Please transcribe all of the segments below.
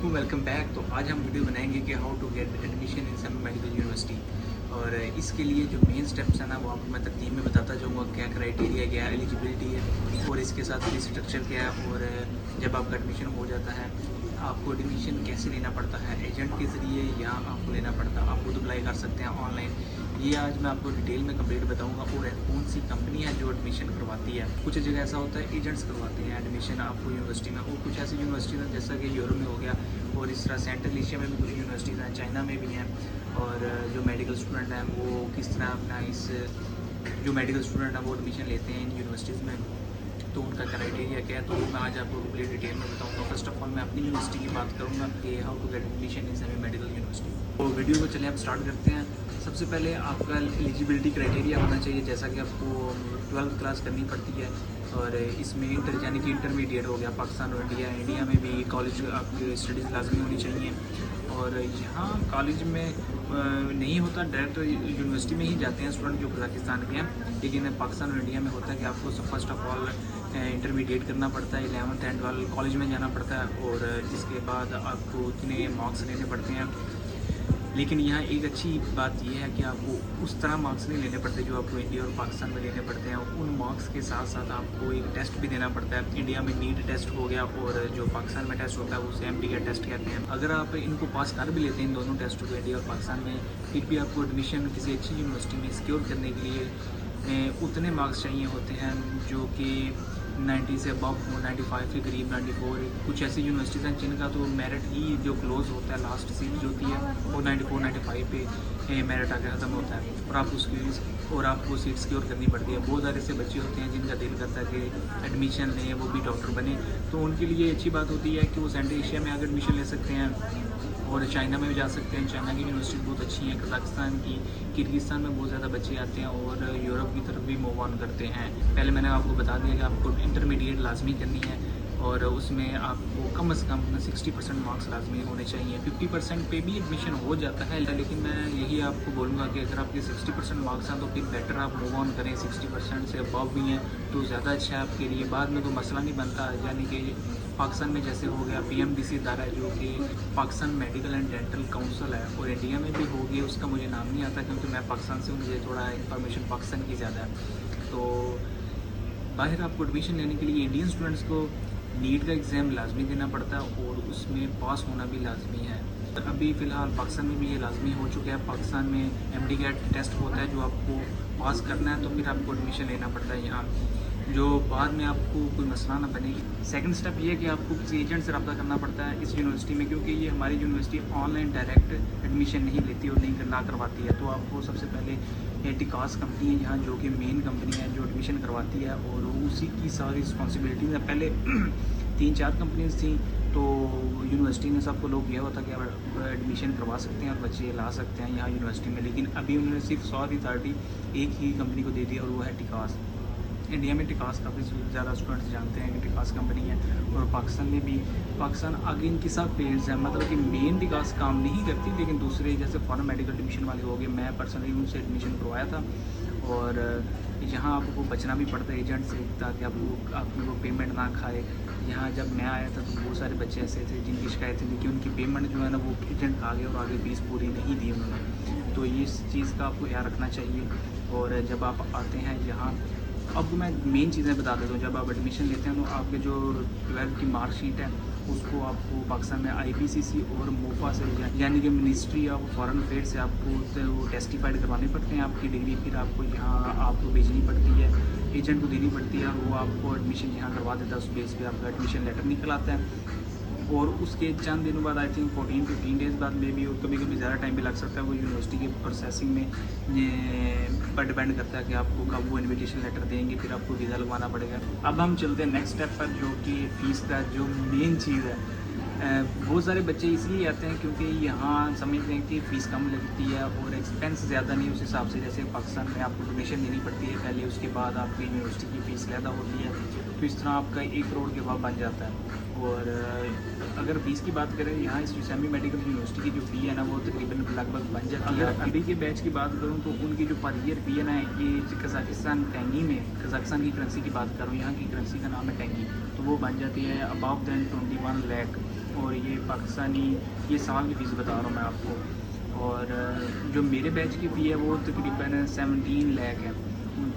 वालेकुम, welcome back. तो आज हम वीडियो बनाएंगे कि how to get admission in some medical university. और इसके लिए जो मेन स्टेप्स हैं ना, वो आपको मैं तरतीब में बताता जाऊँगा। क्या क्राइटेरिया, क्या एलिजिबिलिटी है और इसके साथ फीस स्ट्रक्चर क्या है। और जब आपका एडमिशन हो जाता है, आपको एडमिशन कैसे लेना पड़ता है, एजेंट के ज़रिए या आपको लेना पड़ता है, आप खुद अप्लाई कर सकते हैं ऑनलाइन। ये आज मैं आपको डिटेल में कंप्लीट बताऊंगा। और कौन सी कंपनी है जो एडमिशन करवाती है। कुछ जगह ऐसा होता है एजेंट्स करवाते हैं एडमिशन आपको यूनिवर्सिटी में, और कुछ ऐसी यूनिवर्सिटीज़ हैं जैसा कि यूरोप में हो गया, और इस तरह सेंट्रल एशिया में भी कुछ यूनिवर्सिटीज़ हैं, चाइना में भी हैं। और जो मेडिकल स्टूडेंट हैं वो किस तरह अपना इस जो मेडिकल स्टूडेंट हैं वो एडमिशन लेते हैं इन यूनिवर्सिटीज़ में, तो उनका क्राइटेरिया क्या है, तो मैं आज आपको कंप्लीट डिटेल में बताऊंगा। फर्स्ट ऑफ ऑल मैं अपनी यूनिवर्सिटी की बात करूंगा कि how to get admission in semi medical university. तो वीडियो को चलिए आप स्टार्ट करते हैं। सबसे पहले आपका एलिजिबिलिटी क्राइटेरिया होना चाहिए, जैसा कि आपको 12th क्लास करनी पड़ती है। और इसमें इंटर यानी कि इंटरमीडिएट हो गया पाकिस्तान और इंडिया में भी कॉलेज आपकी स्टडीज़ लाजमी होनी चाहिए। और यहाँ कॉलेज में नहीं होता, डायरेक्ट यूनिवर्सिटी में ही जाते हैं स्टूडेंट जो कजाकिस्तान के हैं। लेकिन पाकिस्तान और इंडिया में होता है कि आपको फर्स्ट ऑफ ऑल इंटरमीडिएट करना पड़ता है, 11th एंड 12 कॉलेज में जाना पड़ता है, और इसके बाद आपको उतने मार्क्स लेने पड़ते हैं। लेकिन यहाँ एक अच्छी बात यह है कि आपको उस तरह मार्क्स नहीं लेने पड़ते जो आपको इंडिया और पाकिस्तान में लेने पड़ते हैं। उन मार्क्स के साथ साथ आपको एक टेस्ट भी देना पड़ता है। इंडिया में नीट टेस्ट हो गया, और जो पाकिस्तान में टेस्ट होता है उसे MD टेस्ट कहते हैं। अगर आप इनको पास कर भी लेते हैं इन दोनों टेस्ट को, इंडिया और पाकिस्तान में, फिर भी आपको एडमिशन किसी अच्छी यूनिवर्सिटी में सिक्योर करने के लिए उतने मार्क्स चाहिए होते हैं जो कि 90 से अबव हो, 95 के करीब, 94। कुछ ऐसी यूनिवर्सिटीज़ हैं जिनका तो मेरिट ही जो क्लोज होता है, लास्ट सीट जो होती है वो 94-95 पे मेरिट आके ख़त्म होता है, और आपको सीट सिक्योर करनी पड़ती है। बहुत सारे ऐसे बच्चे होते हैं जिनका दिल करता है कि एडमिशन लें, वो भी डॉक्टर बने, तो उनके लिए अच्छी बात होती है कि वो सेंट्रल एशिया में आकर एडमिशन ले सकते हैं, और चाइना में भी जा सकते हैं। चाइना की यूनिवर्सिटी बहुत अच्छी है, कजाकिस्तान की, किर्गिस्तान में बहुत ज़्यादा बच्चे आते हैं, और यूरोप की तरफ भी मूव ऑन करते हैं। पहले मैंने आपको बता दिया कि आपको इंटरमीडिएट लाजमी करनी है, और उसमें आपको कम से कम 60% मार्क्स लाजमी होने चाहिए। 50% पे भी एडमिशन हो जाता है, लेकिन मैं यही आपको बोलूँगा कि अगर आपके 60% मार्क्स हैं तो फिर बेटर आप मूव ऑन करें। 60% से अबव भी हैं तो ज़्यादा अच्छा है आपके लिए, बाद में कोई मसला नहीं बनता। यानी कि पाकिस्तान में जैसे हो गया PMDC इदारा है जो कि Pakistan medical and dental council है, और इंडिया में भी हो गया, उसका मुझे नाम नहीं आता क्योंकि मैं पाकिस्तान से हूँ, मुझे थोड़ा इन्फॉर्मेशन पाकिस्तान की ज़्यादा है। तो बाहर आपको एडमिशन लेने के लिए इंडियन स्टूडेंट्स को नीट का एग्ज़ाम लाजमी देना पड़ता है, और उसमें पास होना भी लाजमी है। अभी फ़िलहाल पाकिस्तान में भी ये लाजमी हो चुका है। पाकिस्तान में MD टेस्ट होता है जो आपको पास करना है, तो फिर आपको एडमिशन लेना पड़ता है यहाँ, जो बाद में आपको कोई मसला ना बने। सेकंड स्टेप ये है कि आपको किसी एजेंट से रब्ता करना पड़ता है इस यूनिवर्सिटी में, क्योंकि ये हमारी यूनिवर्सिटी ऑनलाइन डायरेक्ट एडमिशन नहीं लेती और ना करवाती है। तो आपको सबसे पहले टिकास कंपनी है यहाँ, जो कि मेन कंपनी है जो एडमिशन करवाती है, और उसी की सारी रिस्पॉन्सिबिलिटीज़ है। पहले 3-4 कंपनीज थी, तो यूनिवर्सिटी ने सबको लोग किया हुआ था कि आप एडमिशन करवा सकते हैं और बच्चे ला सकते हैं यहाँ यूनिवर्सिटी में। लेकिन अभी उन्होंने सिर्फ 100 अथॉरिटी एक ही कंपनी को दे दी, और वो है टिकास। इंडिया में टिकास काफ़ी ज़्यादा स्टूडेंट्स जानते हैं कि टिकास कंपनी है, और पाकिस्तान में भी। पाकिस्तान आगे इनकी सब फील्ड्स हैं, मतलब कि मेन टिकास काम नहीं करती, लेकिन दूसरे जैसे फॉरेन मेडिकल एडमिशन वाले हो गए, मैं पर्सनली उनसे एडमिशन करवाया था। और यहाँ आपको बचना भी पड़ता है एजेंट से, ताकि आपको वो पेमेंट ना खाए। यहाँ जब मैं आया था तो बहुत सारे बच्चे ऐसे थे जिनकी शिकायतें थी कि उनकी पेमेंट जो है ना वो एजेंट खा गए, और आगे फीस पूरी नहीं दी उन्होंने। तो इस चीज़ का आपको ख्याल रखना चाहिए। और जब आप आते हैं यहाँ, अब मैं मेन चीज़ें बता देता हूँ। जब आप एडमिशन लेते हैं तो आपके जो 12th की मार्कशीट है उसको आपको पाकिस्तान में IPCC और मोफा से, यानी कि मिनिस्ट्री ऑफ फॉरेन अफेयर से आपको वो टेस्टिफाइड करवाने पड़ते हैं आपकी डिग्री। फिर आपको यहाँ आपको भेजनी पड़ती है, एजेंट को देनी पड़ती है, और वो आपको एडमिशन यहाँ करवा देता है। उस बेस पे आपका एडमिशन लेटर निकल आता है, और उसके चंद दिनों बाद, आई थिंक 14-15 डेज़ बाद में भी, और कभी कभी ज़्यादा टाइम भी लग सकता है। वो यूनिवर्सिटी के प्रोसेसिंग में पर डिपेंड करता है कि आपको कब वो इन्विटेशन लेटर देंगे, फिर आपको वीज़ा लगवाना पड़ेगा। अब हम चलते हैं नेक्स्ट स्टेप पर, जो कि फ़ीस का जो मेन चीज़ है। बहुत सारे बच्चे इसलिए आते हैं क्योंकि यहाँ समझते हैं कि फ़ीस कम लगती है और एक्सपेंस ज़्यादा नहीं उस हिसाब से। जैसे पाकिस्तान में आपको डोनेशन देनी पड़ती है पहले, उसके बाद आपकी यूनिवर्सिटी की फ़ीस ज़्यादा होती है, तो इस तरह आपका 1 करोड़ के बाद बन जाता है। और अगर फ़ीस की बात करें, यहाँ इस सेमी मेडिकल यूनिवर्सिटी की जो फ़ी है ना वो तकरीबन लगभग बन जाती है। अगर अभी के बैच की बात करूँ तो उनकी जो पर ईयर फ़ी है ना, ये कज़ाकिस्तान टेंगी में, कज़ाकिस्तान की करेंसी की बात करूँ, यहाँ की करेंसी का नाम है टेंगी, तो वो बन जाती है अबाव दैन 21 लाख। اور یہ پاکستانی یہ سال کی فیس بتا رہا ہوں میں آپ کو. اور جو میرے بیچ کی فی ہے وہ تقریباً 17 لاکھ ہے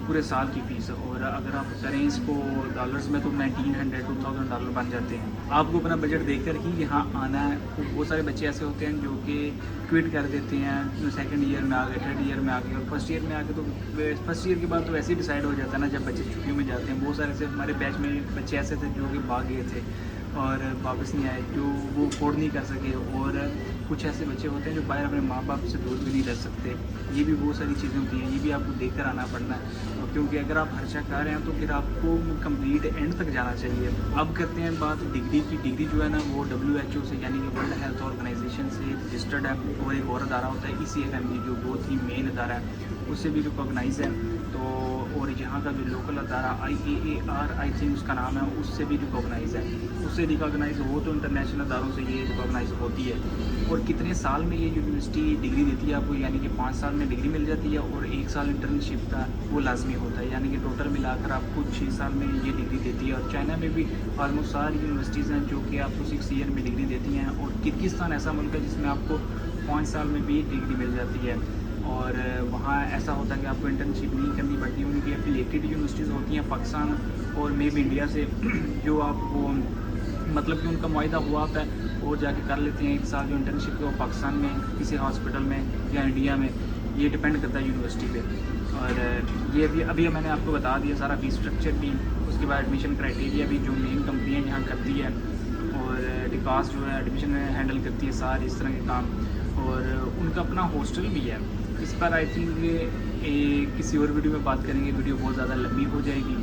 پورے سال کی فیس. اور اگر آپ کریں اس کو ڈالرز میں تو 1900 $2000 بن جاتے ہیں. آپ کو اپنا بجٹ دیکھ کر ہی یہاں آنا ہے. بہت سارے بچے ایسے ہوتے ہیں جو کہ کوئٹ کر دیتے ہیں, سیکنڈ ایئر میں آ گئے, تھرڈ ایئر میں آ گئے, اور فرسٹ ایئر میں آ کے تو فرسٹ ایئر کے بعد تو ویسے ہی ڈیسائڈ ہو جاتا ہے نا جب بچے چھٹیوں میں جاتے ہیں. بہت سارے ایسے ہمارے بیچ میں بچے ایسے تھے جو کہ بھاگ گئے تھے اور واپس نہیں آئے, جو وہ افورڈ نہیں کر سکے. اور کچھ ایسے بچے ہوتے ہیں جو باہر اپنے ماں باپ سے دور بھی نہیں رہ سکتے. یہ بھی بہت ساری چیزیں ہوتی ہیں, یہ بھی آپ کو دیکھ کر آنا پڑنا ہے. کیونکہ اگر آپ خرچہ کر رہے ہیں تو پھر آپ کو کمپلیٹ اینڈ تک جانا چاہیے. اب کرتے ہیں بات ڈگری کی. ڈگری جو ہے نا وہ WHO سے یعنی کہ ورلڈ ہیلتھ آرگنائزیشن سے رجسٹرڈ ہے. اور ایک اور ادارہ ہوتا ہے ECFMG جو بہت ہی مین ادارہ ہے, اس سے بھی ریکاگنائز ہے. تو اور یہاں کا جو لوکل ادارہ IAAR آئی تھنک اس کا نام ہے, اس سے بھی ریکاگنائز ہے. اس سے ریکاگنائز ہو تو انٹرنیشنل اداروں سے یہ ریکاگنائز ہوتی ہے. اور کتنے سال میں یہ یونیورسٹی ڈگری دیتی ہے آپ کو, یعنی کہ 5 سال میں ڈگری مل جاتی ہے اور 1 سال انٹرنشپ کا وہ لازمی ہوتا ہے. یعنی کہ ٹوٹل ملا کر آپ کو 6 سال میں یہ ڈگری دیتی ہے. اور چائنا میں بھی آلموسٹ ساری یونیورسٹیز ہیں جو کہ آپ کو 6 ایئر میں ڈگری دیتی ہیں. اور کرغزستان ایسا ملک ہے جس میں آپ کو 5 سال میں بھی ڈگری مل جاتی ہے. اور وہاں ایسا ہوتا ہے کہ آپ کو انٹرنشپ نہیں کرنی پڑتی. ان کی ایفیلیٹڈ یونیورسٹیز ہوتی ہیں پاکستان اور مے بھی انڈیا سے, جو آپ کو مطلب کہ ان کا معاہدہ ہوا ہوتا ہے اور جا کے کر لیتے ہیں 1 سال جو انٹرنشپ ہے وہ پاکستان میں کسی ہاسپٹل میں یا انڈیا میں. یہ ڈپینڈ کرتا ہے یونیورسٹی پہ. اور یہ بھی ابھی میں نے آپ کو بتا دیا سارا فیس اسٹرکچر بھی. اس کے بعد ایڈمیشن کرائٹیریا بھی جو مین کمپنیاں یہاں کرتی ہے. اور ڈکاس جو ہے ایڈمیشن ہینڈل کرتی ہے سارے اس طرح کے کام. اور ان کا اپنا ہاسٹل بھی ہے. اس پر آئی تھنک کسی اور ویڈیو میں بات کریں گے, ویڈیو بہت زیادہ لمبی ہو جائے گی.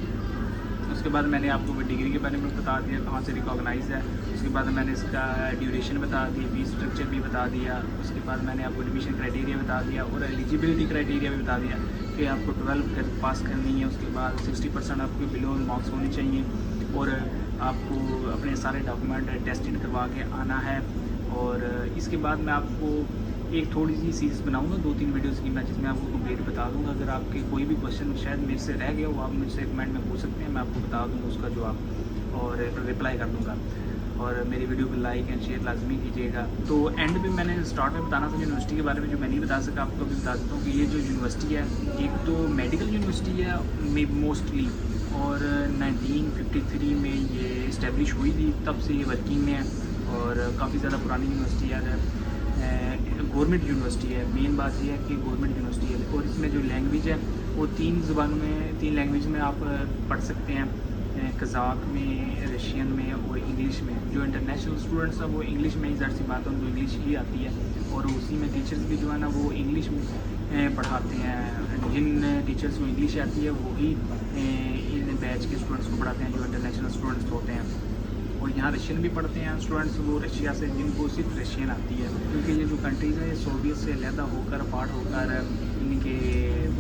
اس کے بعد میں نے آپ کو ڈگری کے بارے میں بتا دیا کہاں سے ریکاگنائز ہے. اس کے بعد میں نے اس کا ڈیوریشن بتا دی, فیس اسٹرکچر بھی بتا دیا. اس کے بعد میں نے آپ کو ایڈمیشن کرائٹیریا بتا دیا اور ایلیجیبلٹی کرائٹیریا بھی بتا دیا کہ آپ کو 12 پاس کرنی ہے. اس کے بعد 60% آپ کے بلو مارکس ہونے چاہیے. اور آپ کو اپنے سارے ڈاکومنٹ ٹیسٹڈ کروا کے آنا ہے. اور اس کے بعد میں آپ کو ایک تھوڑی سی سیریز بناؤں گا 2-3 ویڈیوز کی میں, جس میں آپ کو کمپلیٹ بتا دوں گا. اگر آپ کے کوئی بھی کوشچن شاید میرے سے رہ گیا وہ آپ مجھ سے کمنٹ میں پوچھ سکتے ہیں, میں آپ کو بتا دوں گا اس کا جواب اور رپلائی کر دوں گا. اور میری ویڈیو کو لائک اینڈ شیئر لازمی کیجیے گا. تو اینڈ میں میں نے اسٹارٹ میں بتانا تھا یونیورسٹی کے بارے میں جو میں نہیں بتا سکا, آپ کو بھی بتا دیتا ہوں کہ یہ جو یونیورسٹی ہے ایک تو میڈیکل یونیورسٹی ہے موسٹلی, اور 1953 میں یہ اسٹیبلش ہوئی تھی, تب سے یہ ورکنگ میں ہے. اور کافی زیادہ پرانی یونیورسٹی ہے, گورنمنٹ یونیورسٹی ہے. مین بات یہ ہے کہ گورنمنٹ یونیورسٹی ہے. اور اس میں جو لینگویج ہے وہ 3 زبانوں میں 3 لینگویج میں آپ پڑھ سکتے ہیں, قزاق میں, رشین میں اور انگلش میں. جو انٹرنیشنل اسٹوڈنٹس ہیں وہ انگلش میں ہی ظاہر سی بات ہے ان کو انگلش ہی آتی ہے. اور اسی میں ٹیچرس بھی جو ہے نا وہ انگلش میں پڑھاتے ہیں. جن ٹیچرس کو انگلش آتی ہے وہی ان بیچ کے اسٹوڈنٹس کو پڑھاتے ہیں جو انٹرنیشنل اسٹوڈنٹس ہوتے ہیں. اور یہاں رشین بھی پڑھتے ہیں اسٹوڈنٹس, وہ رشیا سے جن کو صرف رشین آتی ہے. کیونکہ یہ جو کنٹریز ہیں یہ سوویت سے علیحدہ ہو کر پارٹ ہو کر ان کے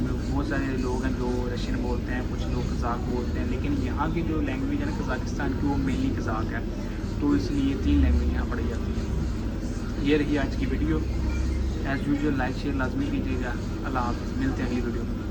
بہت سارے لوگ ہیں جو رشین بولتے ہیں, کچھ لوگ قزاق بولتے ہیں. لیکن یہاں کی جو لینگویج ہے نا قزاقستان کی وہ مینلی قزاق ہے. تو اس لیے 3 لینگویج یہاں پڑھی جاتی ہیں. یہ رہی آج کی video. As usual like share لازمی کیجیے گا. اللہ حافظ, ملتے ہیں اگلی ویڈیو میں.